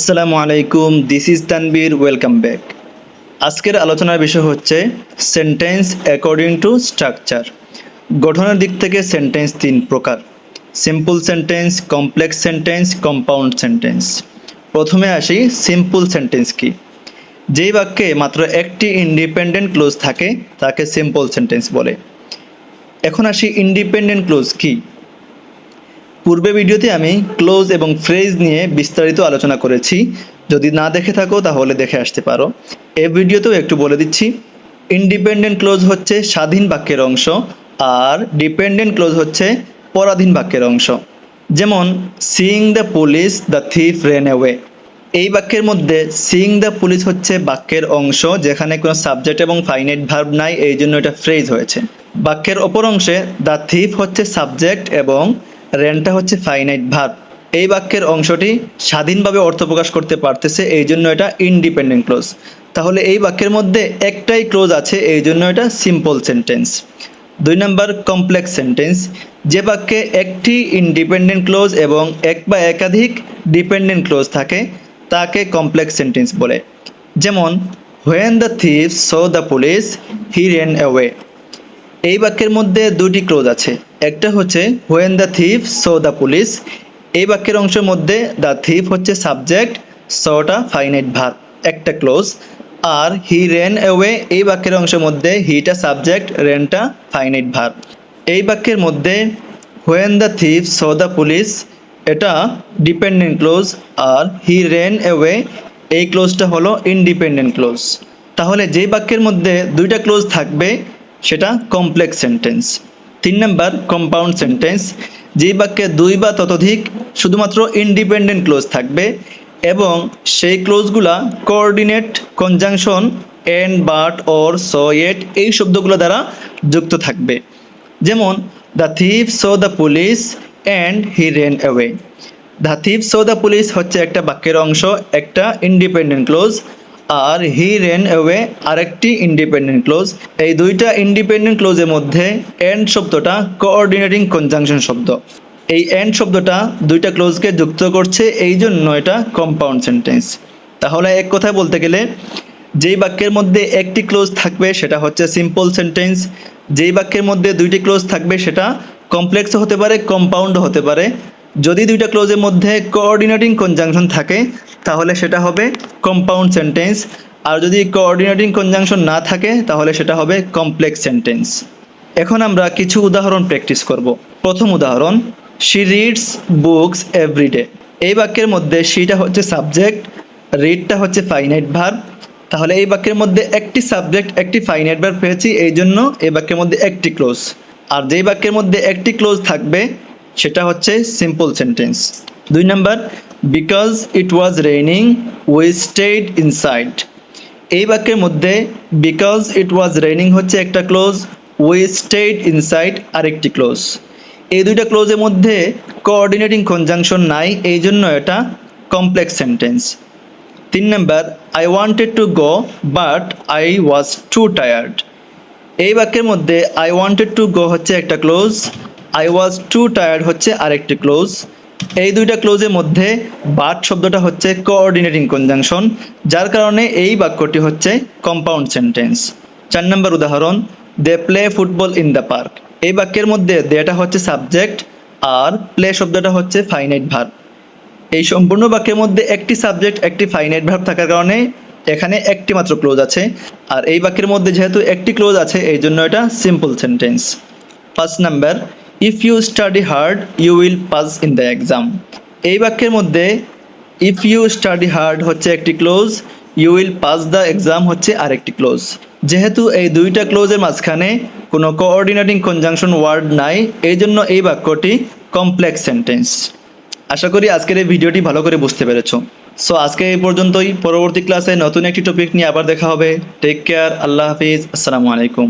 আসসালামু আলাইকুম, this is Tanvir, welcome back. আজকের আলোচনার বিষয় হচ্ছে সেন্টেন্স অ্যাকর্ডিং টু স্ট্রাকচার। গঠনের দিক থেকে সেন্টেন্স তিন প্রকার: simple sentence, complex sentence, compound sentence. প্রথমে আসি সিম্পল সেন্টেন্স কি। যেই বাক্যে মাত্র একটি ইন্ডিপেন্ডেন্ট ক্লোজ থাকে তাকে সিম্পল সেন্টেন্স বলে। এখন আসি ইন্ডিপেন্ডেন্ট ক্লোজ কি। পূর্বে ভিডিওতে আমি ক্লোজ এবং ফ্রেজ নিয়ে বিস্তারিত আলোচনা করেছি, যদি না দেখে থাকো তাহলে দেখে আসতে পারো। এই ভিডিওতেও একটু বলে দিচ্ছি। ইন্ডিপেন্ডেন্ট ক্লোজ হচ্ছে স্বাধীন বাক্যের অংশ, আর ডিপেন্ডেন্ট ক্লোজ হচ্ছে পরাধীন বাক্যের অংশ। যেমন seeing the police, the thief ran away. এই বাক্যের মধ্যে সিইং দ্য পুলিশ হচ্ছে বাক্যের অংশ, যেখানে কোনো সাবজেক্ট এবং ফাইনাইট ভার্ব নাই, এই জন্য এটা ফ্রেজ হয়েছে। বাক্যের অপর অংশে দ্য থিফ হচ্ছে সাবজেক্ট এবং রেনটা হচ্ছে ফাইনাইট ভার্ব। এই বাক্যের অংশটি স্বাধীনভাবে অর্থ প্রকাশ করতে পারতেছে, এই জন্য এটা ইন্ডিপেন্ডেন্ট ক্লোজ। তাহলে এই বাক্যের মধ্যে একটাই ক্লোজ আছে, এই জন্য এটা সিম্পল সেন্টেন্স। 2 নম্বর কমপ্লেক্স সেন্টেন্স। যে বাক্যে একটি ইন্ডিপেন্ডেন্ট ক্লোজ এবং এক বা একাধিক ডিপেন্ডেন্ট ক্লোজ থাকে তাকে কমপ্লেক্স সেন্টেন্স বলে। যেমন when the thief so the police he ran away. এই বাক্যের মধ্যে দুটি ক্লোজ আছে। একটা হচ্ছে when the thief so the police. এই বাক্যের অংশের মধ্যে দ্য থিফ হচ্ছে সাবজেক্ট, সোটা ফাইনাইট ভার্ব, একটা ক্লোজ। আর হি রেন অ্যাওয়ে এই বাক্যের অংশের মধ্যে হিটা সাবজেক্ট, রেনটা ফাইনাইট ভার্ব। এই বাক্যের মধ্যে when the thief so the police এটা ডিপেন্ডেন্ট ক্লোজ, আর হি রেন অ্যাওয়ে এই ক্লোজটা হলো ইন্ডিপেন্ডেন্ট ক্লোজ। তাহলে যেই বাক্যের মধ্যে দুইটা ক্লোজ থাকবে সেটা কমপ্লেক্স সেন্টেন্স। 3 নম্বর কম্পাউন্ড সেন্টেন্স। যেই বাক্যে দুই বা ততোধিক শুধুমাত্র ইন্ডিপেন্ডেন্ট ক্লোজ থাকবে এবং সেই ক্লোজগুলা coordinate, conjunction, and, but, or, so, yet এই শব্দগুলো দ্বারা যুক্ত থাকবে। যেমন the thief so the police and he ran away. The thief so the police হচ্ছে একটা বাক্যের অংশ, একটা ইন্ডিপেন্ডেন্ট ক্লোজ, আর হি রেন অ্যাওয়ে আরেকটি ইন্ডিপেন্ডেন্ট ক্লোজ। এই দুইটা ইন্ডিপেন্ডেন্ট ক্লোজের মধ্যে এন্ড শব্দটা কোঅর্ডিনেটিং কনজাংশন শব্দ। এই এন্ড শব্দটা দুইটা ক্লোজকে যুক্ত করছে, এই জন্য এটা কম্পাউন্ড সেন্টেন্স। তাহলে এক কথায় বলতে গেলে যেই বাক্যের মধ্যে একটি ক্লোজ থাকবে সেটা হচ্ছে সিম্পল সেন্টেন্স। যেই বাক্যের মধ্যে দুইটি ক্লোজ থাকবে সেটা কমপ্লেক্সও হতে পারে, কম্পাউন্ডও হতে পারে। যদি দুইটা ক্লোজের মধ্যে কোঅর্ডিনেটিং কনজাংশন থাকে তাহলে সেটা হবে কম্পাউন্ড সেন্টেন্স, আর যদি কোঅর্ডিনেটিং কনজাংশন না থাকে তাহলে সেটা হবে কমপ্লেক্স সেন্টেন্স। এখন আমরা কিছু উদাহরণ প্র্যাকটিস করব। প্রথম উদাহরণ, শি রিডস বুকস এভরিডে। এই বাক্যের মধ্যে শিটা হচ্ছে সাবজেক্ট, রিডটা হচ্ছে ফাইনাইট ভার্ব। তাহলে এই বাক্যের মধ্যে একটি সাবজেক্ট, একটি ফাইনাইট ভার্ব পেয়েছি, এই জন্য এই বাক্যের মধ্যে একটি ক্লোজ। আর যেই বাক্যের মধ্যে একটি ক্লোজ থাকবে সেটা হচ্ছে সিম্পল সেন্টেন্স। 2 নম্বর, because it was raining we stayed inside. এই বাক্যের মধ্যে বিকজ ইট ওয়াজ রেইনিং হচ্ছে একটা ক্লোজ, উই স্টেড ইনসাইড আরেকটি ক্লোজ। এই দুইটা ক্লোজের মধ্যে কোঅর্ডিনেটিং কনজাংশন নাই, এই জন্য এটা complex sentence. 3 number, I wanted to go but I was two tired. এই বাক্যের মধ্যে আই ওয়ান্টেড টু গো হচ্ছে একটা close, I was two tired হচ্ছে আরেকটি ক্লোজ। এই দুইটা ক্লোজের মধ্যে বাট শব্দটা হচ্ছে কোঅর্ডিনেটিং কনজাংশন, যার কারণে এই বাক্যটি হচ্ছে কম্পাউন্ড সেন্টেন্স। 4 নম্বর উদাহরণ, they play football in the park. এই বাক্যের মধ্যে দেটা হচ্ছে সাবজেক্ট আর প্লে শব্দটা হচ্ছে ফাইনাইট ভার্ব। এই সম্পূর্ণ বাক্যের মধ্যে একটি সাবজেক্ট, একটি ফাইনাইট ভার্ব থাকার কারণে এখানে একটি মাত্র ক্লোজ আছে, আর এই বাক্যের মধ্যে যেহেতু একটি ক্লোজ আছে এই জন্য এটা simple sentence. 5 number, if you study hard you will pass in the exam. এই বাক্যের মধ্যে ইফ ইউ স্টাডি হার্ড হচ্ছে একটি clause, you will pass the exam হচ্ছে আরেকটি ক্লোজ। যেহেতু এই দুইটা ক্লোজের মাঝখানে কোনো কোঅর্ডিনেটিং কনজাংশন ওয়ার্ড নাই, এই জন্য এই বাক্যটি কমপ্লেক্স সেন্টেন্স। আশা করি আজকের এই ভিডিওটি ভালো করে বুঝতে পেরেছো। সো আজকে এই পর্যন্তই। পরবর্তী ক্লাসে নতুন একটি টপিক নিয়ে আবার দেখা হবে। টেক কেয়ার, আল্লাহ হাফিজ, আসসালামু আলাইকুম।